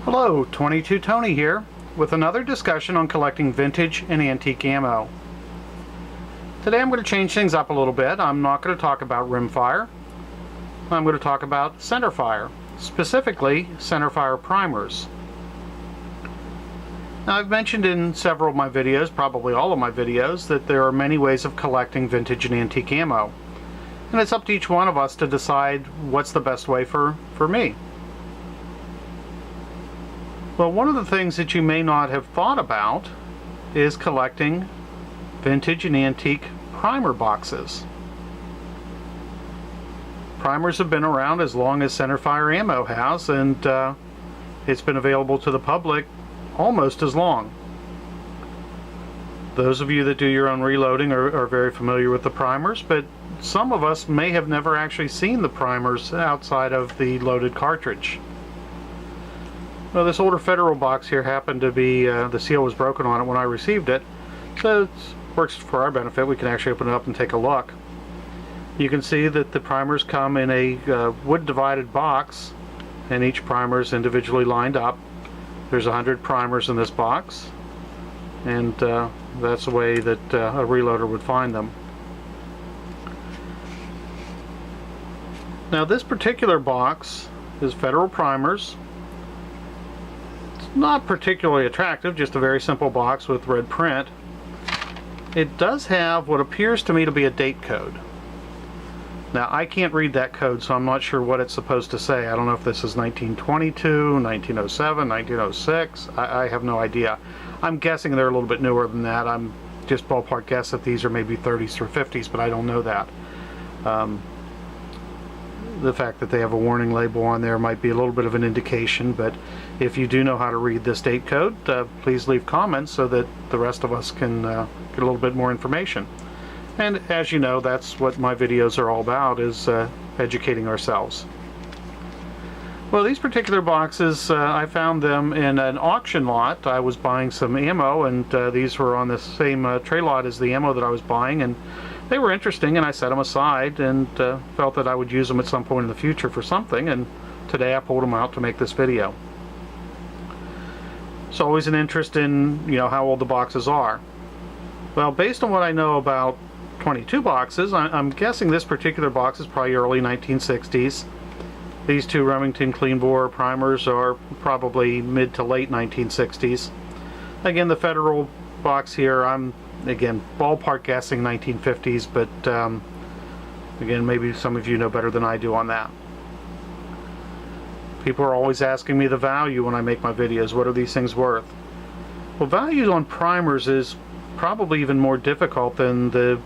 Hello, 22 Tony here with another discussion on collecting vintage and antique ammo. Today I'm going to change things up a little bit. I'm not going to talk about rimfire. I'm going to talk about centerfire, specifically centerfire primers. Now, I've mentioned in several of my videos, probably all of my videos, that there are many ways of collecting vintage and antique ammo. And it's up to each one of us to decide what's the best way for me. Well, one of the things that you may not have thought about is collecting vintage and antique primer boxes. Primers have been around as long as centerfire ammo has, and it's been available to the public almost as long. Those of you that do your own reloading are very familiar with the primers, but some of us may have never actually seen the primers outside of the loaded cartridge. Well, this older Federal box here happened to be, the seal was broken on it when I received it, so it works for our benefit. We can actually open it up and take a look. You can see that the primers come in a wood divided box, and each primer is individually lined up. There's 100 primers in this box, and that's the way that a reloader would find them. Now, this particular box is Federal primers. It's not particularly attractive, just a very simple box with red print. It does have what appears to me to be a date code. Now, I can't read that code, so I'm not sure what it's supposed to say. I don't know if this is 1922, 1907, 1906. I have no idea. I'm guessing they're a little bit newer than that. I'm just ballpark guess that these are maybe 30s through 50s, but I don't know that. The fact that they have a warning label on there might be a little bit of an indication, but if you do know how to read this date code, please leave comments so that the rest of us can get a little bit more information. And as you know, that's what my videos are all about, is educating ourselves. Well, these particular boxes, I found them in an auction lot. I was buying some ammo, and these were on the same tray lot as the ammo that I was buying, and they were interesting, and I set them aside and felt that I would use them at some point in the future for something, and today I pulled them out to make this video. It's always an interest in, how old the boxes are. Well, based on what I know about 22 boxes, I'm guessing this particular box is probably early 1960s. These two Remington clean bore primers are probably mid to late 1960s. Again, the Federal box here, I'm again ballpark guessing 1950s, but again, maybe some of you know better than I do on that. People are always asking me the value when I make my videos. What are these things worth? Well, value on primers is probably even more difficult than the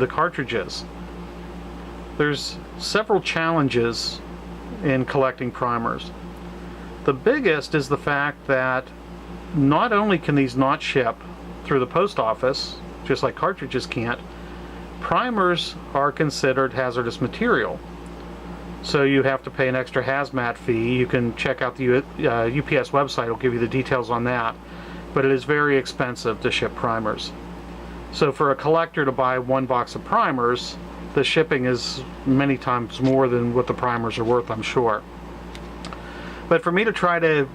cartridges. There's several challenges in collecting primers. The biggest is the fact that not only can these not ship through the post office, just like cartridges can't, primers are considered hazardous material. So you have to pay an extra hazmat fee. You can check out the UPS website, it'll give you the details on that. But it is very expensive to ship primers. So for a collector to buy one box of primers, the shipping is many times more than what the primers are worth, I'm sure. But for me to try to,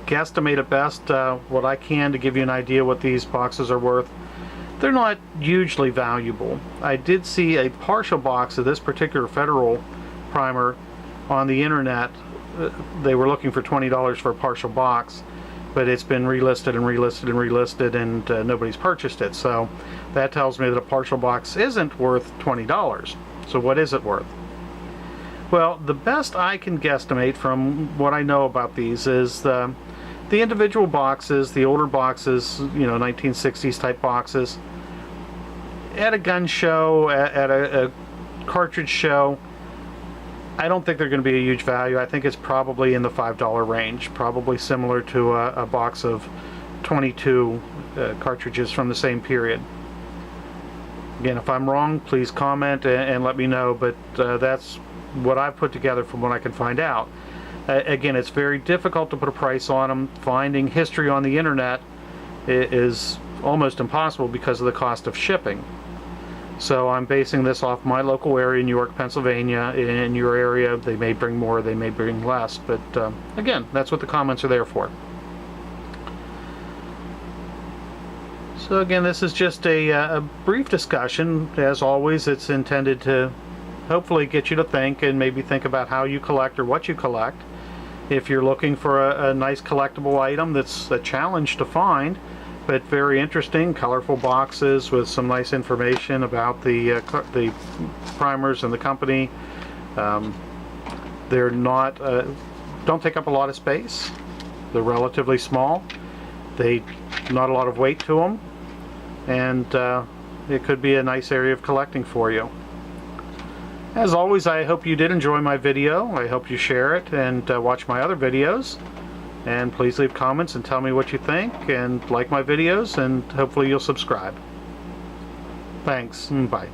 guesstimate at best what I can to give you an idea what these boxes are worth, they're not hugely valuable. I did see a partial box of this particular Federal primer on the internet. They were looking for $20 for a partial box, but it's been relisted and relisted and relisted, and nobody's purchased it. So that tells me that a partial box isn't worth $20. So what is it worth? Well, the best I can guesstimate from what I know about these is the individual boxes, the older boxes, 1960s type boxes, at a gun show, at a cartridge show, I don't think they're going to be a huge value. I think it's probably in the $5 range, probably similar to a box of 22 cartridges from the same period. Again, if I'm wrong, please comment and let me know, but that's what I've put together from what I can find out. Again, it's very difficult to put a price on them. Finding history on the internet is almost impossible because of the cost of shipping. So I'm basing this off my local area, New York, Pennsylvania. In your area, they may bring more, they may bring less, but again, that's what the comments are there for. So again, this is just a brief discussion. As always, it's intended to hopefully get you to think and maybe think about how you collect or what you collect. If you're looking for a nice collectible item that's a challenge to find, but very interesting, colorful boxes with some nice information about the primers and the company. They're not, don't take up a lot of space. They're relatively small. Not a lot of weight to them. And it could be a nice area of collecting for you. As always, I hope you did enjoy my video. I hope you share it and watch my other videos. And please leave comments and tell me what you think, and like my videos, and hopefully you'll subscribe. Thanks, and bye.